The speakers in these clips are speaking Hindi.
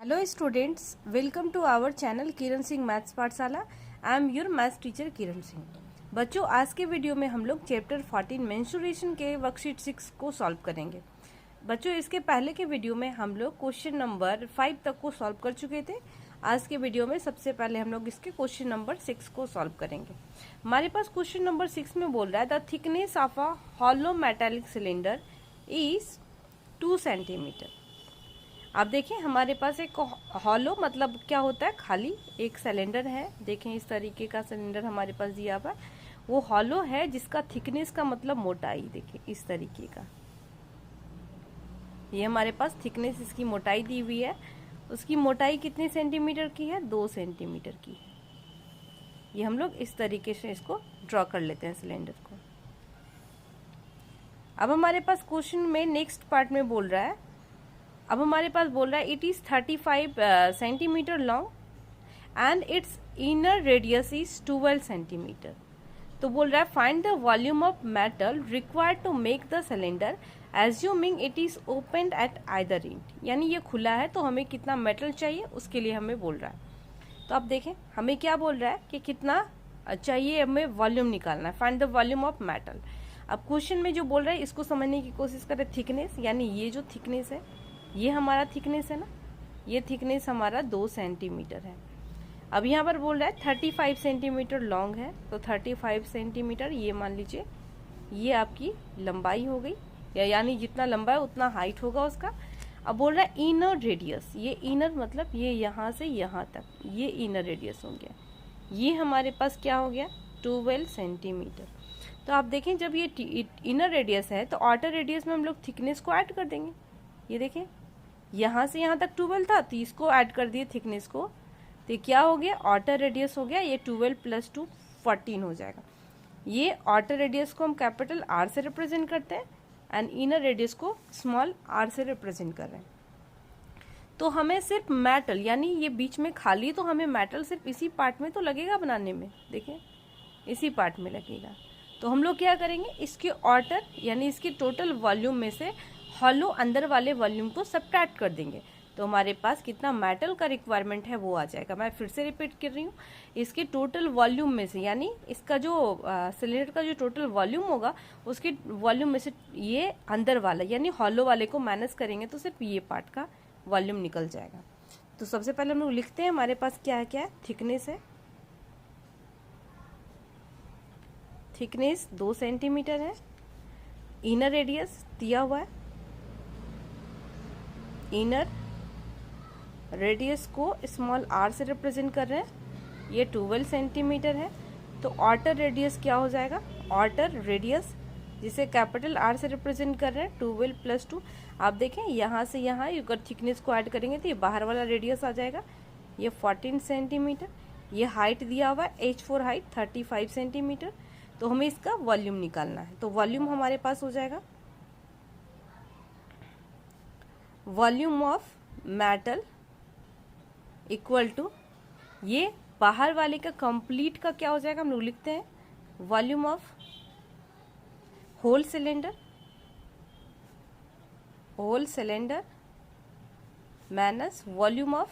Hello students, welcome to our channel Kiran Singh maths Pathshala. I am your maths teacher Kiran Singh. बच्चों, आज के वीडियो में हम लोग चैप्टर 14 मेंस्ट्रुएशन के वर्कशीट 6 को सॉल्व करेंगे। बच्चों, इसके पहले के वीडियो में हम लोग क्वेश्चन नंबर 5 तक को सॉल्व कर चुके थे। आज के वीडियो में सबसे पहले हम लोग इसके क्वेश्चन नंबर 6 को सॉल्व करेंगे। हमारे पास क्वेश्चन नंबर 6 में बोल रहा है the thickness of a hollow metallic cylinder is 2 centimetre. अब देखें, हमारे पास एक हॉलो मतलब क्या होता है, खाली एक सिलेंडर है। देखें, इस तरीके का सिलेंडर हमारे पास दिया हुआ है, वो हॉलो है जिसका थिकनेस का मतलब मोटाई। देखिए इस तरीके का, ये हमारे पास थिकनेस, इसकी मोटाई दी हुई है। उसकी मोटाई कितने सेंटीमीटर की है? 2 सेंटीमीटर की। ये हम लोग इस तरीके से इसको ड्रॉ कर लेते हैं सिलेंडर को। अब हमारे पास क्वेश्चन में नेक्स्ट पार्ट में बोल रहा है, अब हमारे पास बोल रहा है it is 35 centimetre long and its inner radius is 12 centimetre. तो बोल रहा है find the volume of metal required to make the cylinder assuming it is open at either end. यानी ये खुला है तो हमें कितना मेटल चाहिए उसके लिए हमें बोल रहा है। तो अब देखें, हमें क्या बोल रहा है कि कितना चाहिए, हमें वॉल्यूम निकालना है, find the volume of metal. अब क्वेश्चन में जो बोल रहा है इसको समझने की कोशिश करें। थिकनेस, यानी ये जो थिकनेस है, ये हमारा थिकनेस है ना, ये थिकनेस हमारा 2 सेंटीमीटर है। अब यहाँ पर बोल रहा है 35 सेंटीमीटर लॉन्ग है, तो 35 सेंटीमीटर ये मान लीजिए ये आपकी लंबाई हो गई, यानी जितना लंबा है उतना हाइट होगा उसका। अब बोल रहा है इनर रेडियस, ये इनर मतलब ये यहाँ से यहाँ तक, ये इनर रेडियस हो गया। ये हमारे पास क्या हो गया? 12 सेंटीमीटर। तो आप देखें, जब ये इनर रेडियस है तो आउटर रेडियस में हम लोग थिकनेस को ऐड कर देंगे। ये देखें, यहाँ से यहाँ तक 12 था तो इसको ऐड कर दिए थिकनेस को, तो क्या हो गया? आउटर रेडियस हो गया। ये 12 + 2 14 हो जाएगा। ये आउटर रेडियस को हम कैपिटल आर से रिप्रेजेंट करते हैं एंड इनर रेडियस को स्मॉल आर से रिप्रेजेंट कर रहे हैं। तो हमें सिर्फ मेटल, यानी ये बीच में खाली, तो हमें मेटल सिर्फ इसी पार्ट में तो लगेगा बनाने में। देखें, इसी पार्ट में लगेगा। तो हम लोग क्या करेंगे, इसके आउटर यानी इसके टोटल वॉल्यूम में से हॉलो अंदर वाले वॉल्यूम को सब्ट्रैक्ट कर देंगे, तो हमारे पास कितना मेटल का रिक्वायरमेंट है वो आ जाएगा। मैं फिर से रिपीट कर रही हूँ, इसके टोटल वॉल्यूम में से, यानी इसका जो सिलेंडर का जो टोटल वॉल्यूम होगा उसके वॉल्यूम में से ये अंदर वाला यानी हॉलो वाले को माइनस करेंगे तो सिर्फ ये पार्ट का वॉल्यूम निकल जाएगा। तो सबसे पहले हम लोग लिखते हैं, हमारे पास क्या है, क्या है? थिकनेस है। थिकनेस 2 सेंटीमीटर है। इनर रेडियस दिया हुआ है, इनर रेडियस को स्मॉल आर से रिप्रेजेंट कर रहे हैं, ये 12 सेंटीमीटर है। तो आउटर रेडियस क्या हो जाएगा? आउटर रेडियस जिसे कैपिटल आर से रिप्रेजेंट कर रहे हैं 12 + 2। आप देखें, यहाँ से यहाँ अगर थिकनेस को ऐड करेंगे तो ये बाहर वाला रेडियस आ जाएगा, ये 14 सेंटीमीटर। ये हाइट दिया हुआ है, H4 हाइट 35 सेंटीमीटर। तो हमें इसका वॉल्यूम निकालना है, तो वॉल्यूम हमारे पास हो जाएगा volume of metal equal to, ये बाहर वाले का कंप्लीट का क्या हो जाएगा, हम लोग लिखते हैं volume of whole cylinder, whole cylinder minus volume of,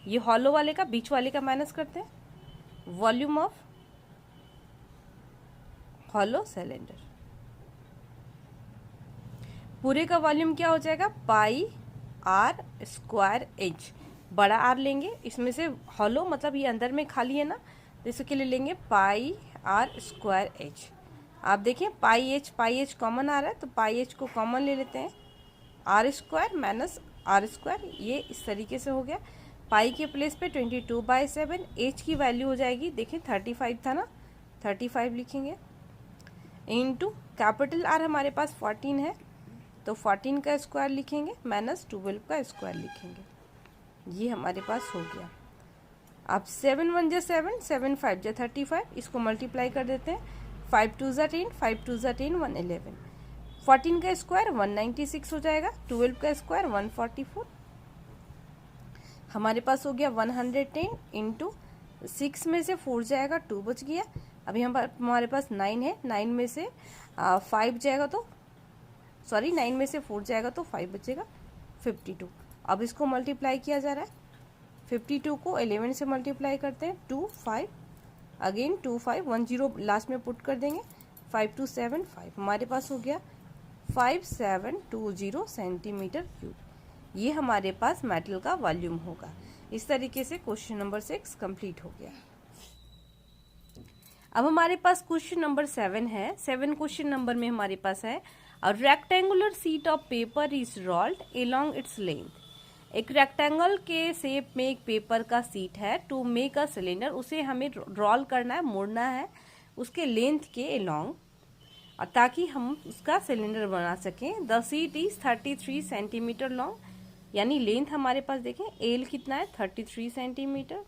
ये हॉलो वाले का बीच वाले का माइनस करते हैं, वॉल्यूम ऑफ हॉलो सिलेंडर। पूरे का वॉल्यूम क्या हो जाएगा? πr²h। बड़ा आर लेंगे, इसमें से हॉलो मतलब ये अंदर में खाली है ना, तो इसके लिए लेंगे πr²h। आप देखें πh कॉमन आ रहा है, तो πh को कॉमन ले लेते हैं, r² - r², ये इस तरीके से हो गया। पाई के प्लेस पे 22/7, h की वैल्यू हो जाएगी, देखें 35 था ना, 35 लिखेंगे, इनटू कैपिटल आर हमारे पास 14 है तो 14 का स्क्वायर लिखेंगे माइनस 12 का स्क्वायर लिखेंगे। ये हमारे पास हो गया। अब 7 × 1 = 7, 7 × 5 = 35, इसको मल्टीप्लाई कर देते हैं। 5 × 2 = 10, 5 × 2 = 10, 111। 14 का स्क्वायर 196 हो जाएगा, 12 का स्क्वायर 144। हमारे पास हो गया 110 इंटू 6 में से 4 जाएगा, 2 बच गया। अभी हमारे पास 9 है, 9 में से 5 जाएगा तो 9 में से 4 जाएगा तो 5 बचेगा। 52। अब इसको मल्टीप्लाई किया जा रहा है, 52 को 11 से मल्टीप्लाई करते हैं, 2 5 अगेन 2 5 1 0 लास्ट में पुट कर देंगे, 5 2 7 5, हमारे पास हो गया 5720 सेंटीमीटर क्यूब। ये हमारे पास मेटल का वॉल्यूम होगा। इस तरीके से क्वेश्चन नंबर 6 कंप्लीट हो गया। अब हमारे पास क्वेश्चन नंबर 7 है। 7 क्वेश्चन नंबर में हमारे पास है a rectangular sheet of paper is rolled along its length. एक रेक्टेंगल के शेप में एक पेपर का शीट है, टू मेक अ सिलेंडर, उसे हमें रोल करना है, मोड़ना है उसके लेंथ के अलोंग, ताकि हम उसका सिलेंडर बना सकें। The sheet is 33 centimetre long, यानी लेंथ हमारे पास देखें एल कितना है 33 centimetre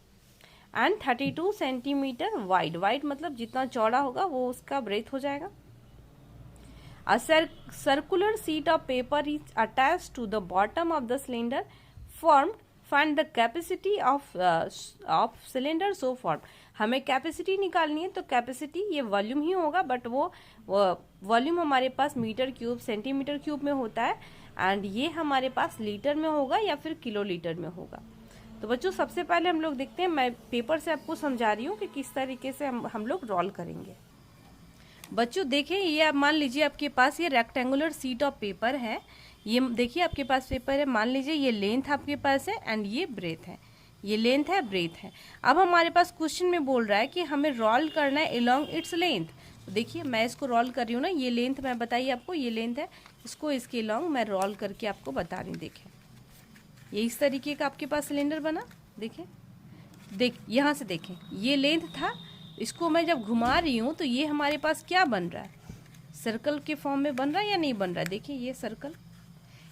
and 32 centimetre wide. Wide मतलब जितना चौड़ा होगा वो उसका ब्रेथ हो जाएगा। A circular sheet of paper is attached to the bottom of the cylinder formed, find the capacity of cylinder so form. हमें कैपेसिटी निकालनी है, तो कैपेसिटी ये वॉल्यूम ही होगा, बट वो वॉल्यूम हमारे पास मीटर क्यूब सेंटीमीटर क्यूब में होता है एंड ये हमारे पास लीटर में होगा या फिर किलो लीटर में होगा। तो बच्चों सबसे पहले हम लोग देखते हैं, मैं पेपर से आपको समझा रही हूँ कि किस तरीके से हम लोग रोल करेंगे। बच्चों देखें, ये आप मान लीजिए आपके पास ये रेक्टेंगुलर शीट ऑफ पेपर है, ये देखिए आपके पास पेपर है, मान लीजिए ये लेंथ आपके पास है एंड ये ब्रेथ है, ये लेंथ है ब्रेथ है। अब हमारे पास क्वेश्चन में बोल रहा है कि हमें रोल करना है अलोंग इट्स लेंथ। तो देखिए मैं इसको रोल कर रही हूँ ना, ये लेंथ मैं बताइए आपको, ये लेंथ है, इसको इसके अलोंग मैं रोल करके आपको बता रही हूँ। देखें ये इस तरीके का आपके पास सिलेंडर बना, देखें यहाँ से देखें, ये लेंथ था, इसको मैं जब घुमा रही हूँ तो ये हमारे पास क्या बन रहा है, सर्कल के फॉर्म में बन रहा है या नहीं बन रहा है। देखिए ये सर्कल,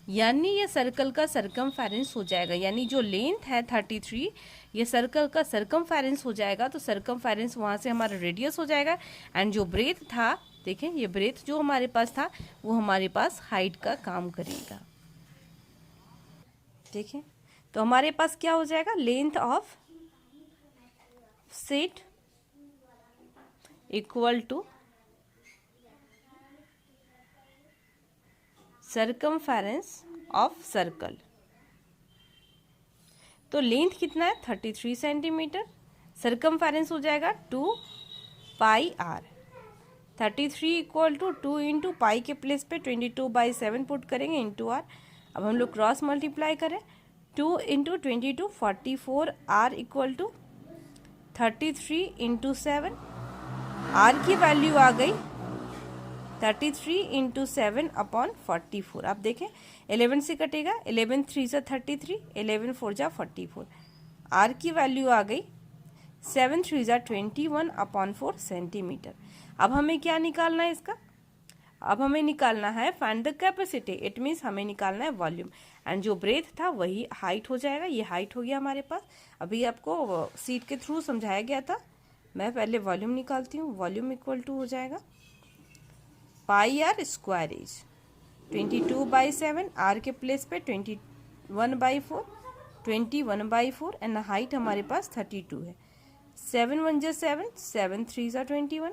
यानी ये सर्कल का सरकमफेरेंस हो जाएगा, यानी जो लेंथ है 33 ये सर्कल का सरकमफेरेंस हो जाएगा। तो सरकमफेरेंस वहाँ से हमारा रेडियस हो जाएगा एंड जो ब्रेथ था, देखें ये ब्रेथ जो हमारे पास था वो हमारे पास हाइट का काम करेगा। देखें तो हमारे पास क्या हो जाएगा, length of sheet equal to circumference of circle. तो लेंथ कितना है 33 सेंटीमीटर, सरकमफेरेंस हो जाएगा 2 pi r. 33 equal to 2 into pi के प्लेस पे 22/7 पुट करेंगे इंटू आर। अब हम लोग क्रॉस मल्टीप्लाई करें, 2 into 22 44, R equal to 33 into 7, R की वैल्यू आ गई 33 इंटू 7 अपॉन 44। आप देखें 11 से कटेगा, 11 3 से 33, 11 4 जा 44, आर की वैल्यू आ गई 7 3 जा 21 अपॉन 4 सेंटीमीटर। अब हमें क्या निकालना है इसका, अब हमें निकालना है find the capacity, it means हमें निकालना है वॉल्यूम एंड जो ब्रेथ था वही हाइट हो जाएगा। ये हाइट हो गया हमारे पास। अभी आपको सीट के थ्रू समझाया गया था, मैं पहले वॉल्यूम निकालती हूँ। वॉल्यूम इक्वल टू हो जाएगा pi R square is 22/7, are के प्लेस पे 21/4, 21/4 एंड हाइट हमारे पास 32 है। 7 1 जा 7, 7 3 जा 21,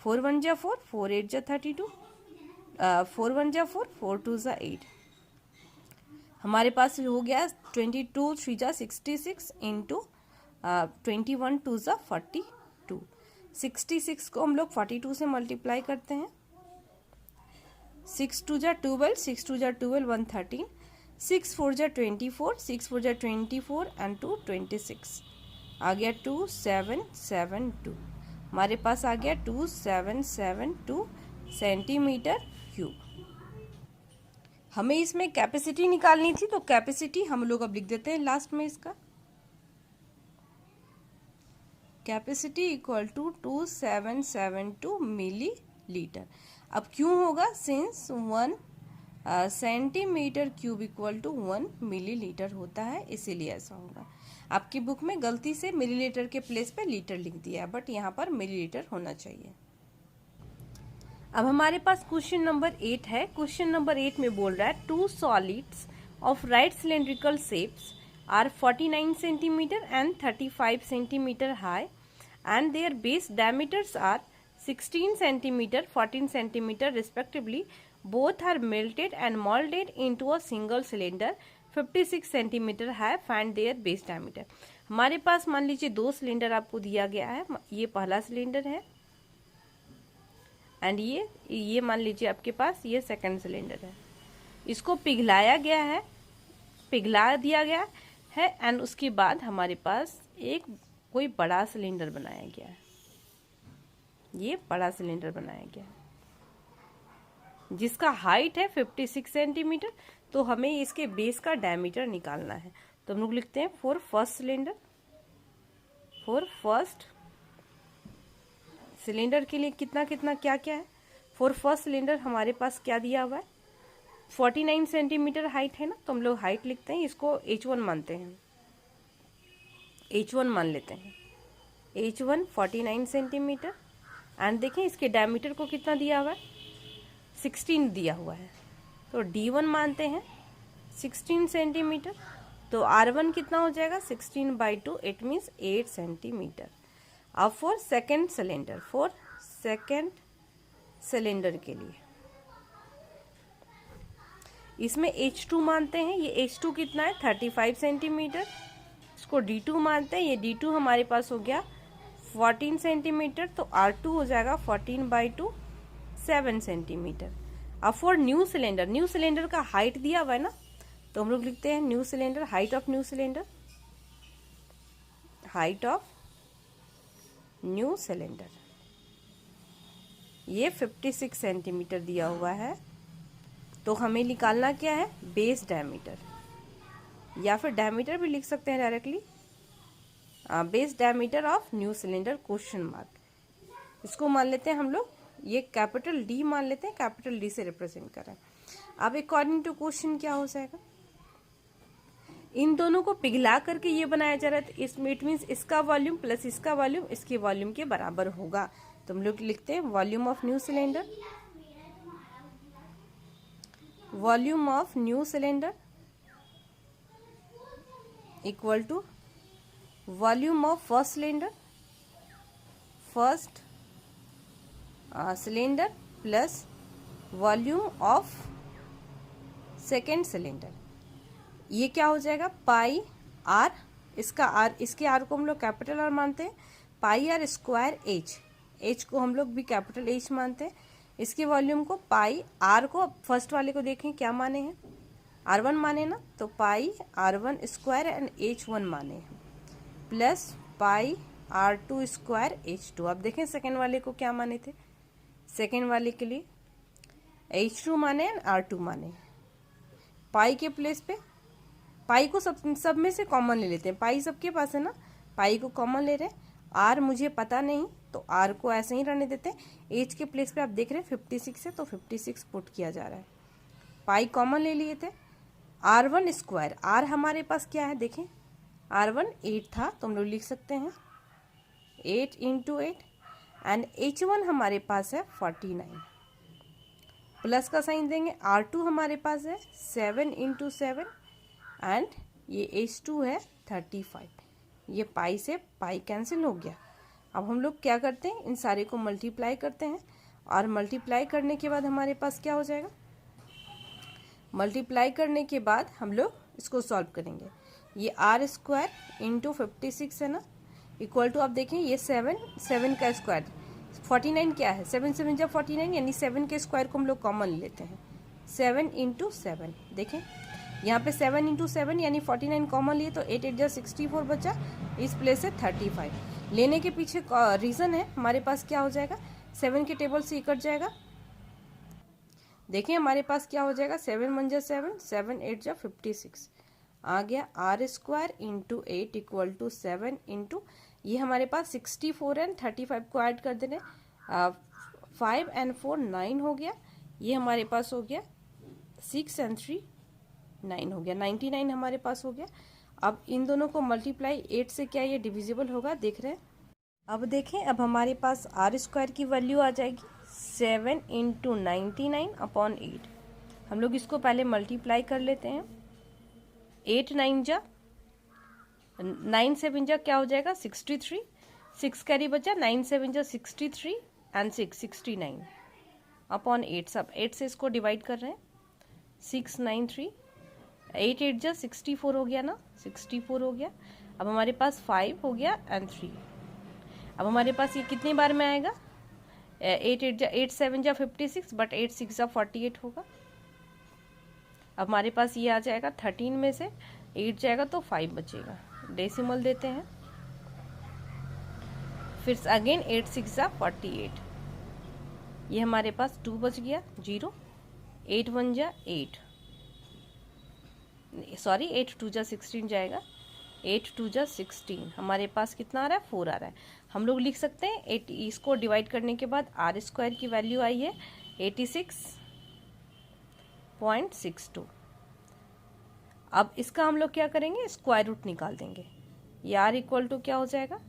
4 1 जा 4, 4 8 जा 32, 4 1 जा 4, 4 2 जा 8। हमारे पास हो गया 22 3 जा 66 इंटू 21 2 जा 42। 66 को हम लोग 42 से मल्टीप्लाई करते हैं, 6 2 जा 12, 6 2 जा 12 113, 6 4 जा 24, 6 4 जा 24 एंड 2 26, आ गया 2772। हमारे पास आ गया 2772 सेंटीमीटर क्यूब। हमें इसमें कैपेसिटी निकालनी थी, तो कैपेसिटी हम लोग अब लिख देते हैं लास्ट में इसका, capacity equal to 2772 millilitre. अब क्यों होगा, since 1 centimetre cube equal to 1 millilitre होता है, इसीलिए ऐसा होगा। आपकी बुक में गलती से मिलीलीटर के प्लेस पे लीटर लिख दिया है, बट यहाँ पर मिलीलीटर होना चाहिए। अब हमारे पास क्वेश्चन नंबर 8 है। क्वेश्चन नंबर 8 में बोल रहा है 2 solids of right cylindrical shapes are 49 centimetre and 35 centimetre high and their base diameters are 16 centimeter, 14 centimeter respectively. Both are melted and molded into a single cylinder 56 centimetre है, फाइंड देयर बेस डायमीटर। हमारे पास मान लीजिए 2 सिलेंडर आपको दिया गया है, ये पहला सिलेंडर है एंड ये मान लीजिए आपके पास ये सेकंड सिलेंडर है। इसको पिघलाया गया है, पिघला दिया गया है एंड उसके बाद हमारे पास एक कोई बड़ा सिलेंडर बनाया गया है, ये बड़ा सिलेंडर बनाया गया है जिसका हाइट है 56 सेंटीमीटर। तो हमें इसके बेस का डायमीटर निकालना है। तो हम लोग लिखते हैं for first cylinder, for first cylinder के लिए कितना कितना क्या क्या है। फॉर फर्स्ट सिलेंडर हमारे पास क्या दिया हुआ है, 49 सेंटीमीटर हाइट है ना, तो हम लोग हाइट लिखते हैं, इसको H1 मानते हैं, H1 मान लेते हैं, H1 49 सेंटीमीटर एंड देखें इसके डायमीटर को कितना दिया हुआ है, 16 दिया हुआ है, तो D1 मानते हैं 16 सेंटीमीटर। तो R1 कितना हो जाएगा 16/2, इट मीन्स 8 सेंटीमीटर। अब for second cylinder, for second cylinder के लिए इसमें H2 मानते हैं, ये H2 कितना है 35 सेंटीमीटर, इसको D2 मानते हैं, ये D2 हमारे पास हो गया 14 सेंटीमीटर, तो R2 हो जाएगा 14/2 7 सेंटीमीटर। अब for new cylinder, new cylinder का हाइट दिया हुआ है ना, तो हम लोग लिखते हैं new cylinder, height of new cylinder, height of new cylinder ये 56 सेंटीमीटर दिया हुआ है। तो हमें निकालना क्या है, बेस डायमीटर, या फिर डायमीटर भी लिख सकते हैं directly, base diameter of new cylinder question mark. इसको मान लेते हैं हम लोग, ये कैपिटल डी मान लेते हैं, कैपिटल डी से रिप्रेजेंट करें। अब अकॉर्डिंग टू क्वेश्चन क्या हो जाएगा, इन दोनों को पिघला करके ये बनाया जा रहा है, तो इसमें इट मीन्स इसका वॉल्यूम प्लस इसका वॉल्यूम इसके वॉल्यूम के बराबर होगा। तो हम लोग लिखते हैं volume of new cylinder, volume of new cylinder equal to volume of first cylinder, first cylinder plus volume of second cylinder. ये क्या हो जाएगा पाई आर, इसका आर, इसके आर को हम लोग कैपिटल आर मानते हैं, pi R square H, H को हम लोग भी कैपिटल एच मानते हैं, इसके वॉल्यूम को पाई आर को, फर्स्ट वाले को देखें क्या माने हैं, R1 माने ना, तो पाई R1 स्क्वायर एंड H1 माने हैं, plus pi R2 square H2। अब देखें सेकेंड वाले को क्या माने थे, सेकेंड वाले के लिए H2 माने एंड R2 माने, पाई के प्लेस पे पाई को सब में से कॉमन ले लेते हैं, पाई सबके पास है ना, पाई को कॉमन ले रहे हैं, आर मुझे पता नहीं तो आर को ऐसे ही रहने देते हैं, एच के प्लेस पे आप देख रहे हैं 56 है तो 56 पुट किया जा रहा है, पाई कॉमन ले लिए थे, R1 स्क्वायर, आर हमारे पास क्या है देखें, R1 8 था तो हम लोग लिख सकते हैं 8 × 8 एंड H1 हमारे पास है 49, प्लस का साइन देंगे, R2 हमारे पास है 7 × 7 एंड ये H2 है 35, ये पाई से पाई कैंसिल हो गया। अब हम लोग क्या करते हैं, इन सारे को मल्टीप्लाई करते हैं और मल्टीप्लाई करने के बाद हमारे पास क्या हो जाएगा, मल्टीप्लाई करने के बाद हम लोग इसको सॉल्व करेंगे, ये R स्क्वायर × 56 है ना, इक्वल टू, आप देखें ये 7 का स्क्वायर 49 क्या है, 7 7 जब 49 यानी 7 के स्क्वायर को हम लोग कॉमन ले लेते हैं, 7 × 7 देखें यहाँ पे 7 × 7 यानी 49 कॉमन लिए तो 8 8 64 बचा, इस प्लेस से 35 लेने के पीछे रीज़न है, हमारे पास क्या हो जाएगा 7 के टेबल से कट जाएगा, देखिए हमारे पास क्या हो जाएगा 7 1 7 7 8 56 आ गया, R स्क्वायर × 8 इक्वल टू 7 × ये हमारे पास 64 एंड 35 को ऐड कर देने, 5 एंड 4 9 हो गया, ये हमारे पास हो गया 6 एंड 3 9 हो गया, 99 हमारे पास हो गया। अब इन दोनों को मल्टीप्लाई 8 से क्या ये डिविजिबल होगा, देख रहे हैं। अब देखें, अब हमारे पास R स्क्वायर की वैल्यू आ जाएगी 7 × 99/8। हम लोग इसको पहले मल्टीप्लाई कर लेते हैं, 8 9 जा 9 7 जा क्या हो जाएगा 63, 6 कैरी बचा, 9 7 जा 63 एंड 6 69/8, सब 8 से इसको डिवाइड कर रहे हैं, 6 9 3 8 8 जा 64 हो गया ना, 64 हो गया। अब हमारे पास 5 हो गया एंड 3। अब हमारे पास ये कितनी बार में आएगा, 8 8 जा 8 7 जा 56, बट 8 6 जा 48 होगा। अब हमारे पास ये आ जाएगा 13 में से 8 जाएगा तो 5 बचेगा। डेसिमल देते हैं, फिर अगेन 8 6 जा 48, ये हमारे पास 2 बच गया 0। 8 1 जा 8, सॉरी 8 2 जा 16 जाएगा, 8 2 जा 16, हमारे पास कितना आ रहा है 4 आ रहा है। हम लोग लिख सकते हैं 8, इसको डिवाइड करने के बाद आर स्क्वायर की वैल्यू आई है 86.62। अब इसका हम लोग क्या करेंगे, स्क्वायर रूट निकाल देंगे। ये आर इक्वल टू क्या हो जाएगा,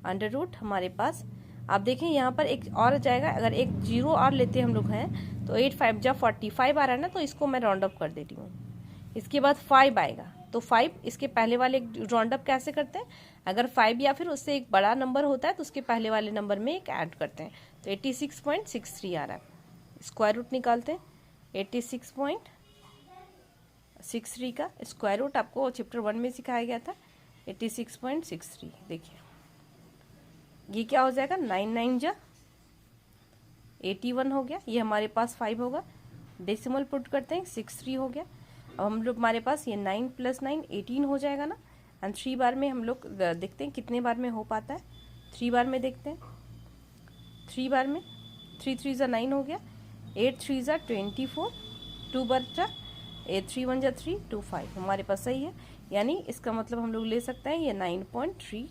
अंडर रूट हमारे पास। आप देखें यहाँ पर एक और जाएगा, अगर एक 0 और लेते हम लोग हैं तो 8 5 जा 45 आ रहा है ना, तो इसको मैं राउंड अप कर देती हूँ। इसके बाद 5 आएगा तो 5 इसके पहले वाले राउंड अप कैसे करते हैं, अगर 5 या फिर उससे एक बड़ा नंबर होता है तो उसके पहले वाले नंबर में एक ऐड करते हैं, तो 86.63 आ रहा है। स्क्वायर रूट निकालते हैं, 86.63 का स्क्वायर रूट आपको चैप्टर 1 में सिखाया गया था, 86.63। देखिए ये क्या हो जाएगा, 9 9 जा 81 हो गया, ये हमारे पास 5 होगा। डेसिमल पुट करते हैं, 63 हो गया। अब हम लोग हमारे पास ये 9 + 9 18 हो जाएगा ना, एंड 3 बार में हम लोग देखते हैं कितने बार में हो पाता है। 3 बार में देखते हैं, 3 बार में 3 3 जा 9 हो गया, 8 3 जा 24, 2 बचा 8 3 1 जा 3 2 5, हमारे पास सही है। यानी इसका मतलब हम लोग ले सकते हैं ये 9.3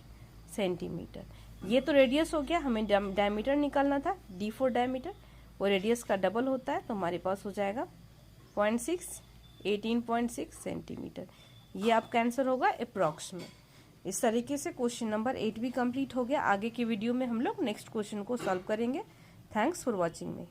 सेंटीमीटर। ये तो रेडियस हो गया, हमें डायमीटर निकालना था, D4 डायमीटर, वो रेडियस का डबल होता है, तो हमारे पास हो जाएगा 0.6 18.6 सेंटीमीटर। ये आपका आंसर होगा अप्रॉक्स में। इस तरीके से क्वेश्चन नंबर 8 भी कंप्लीट हो गया। आगे की वीडियो में हम लोग नेक्स्ट क्वेश्चन को सॉल्व करेंगे। Thanks for watching me.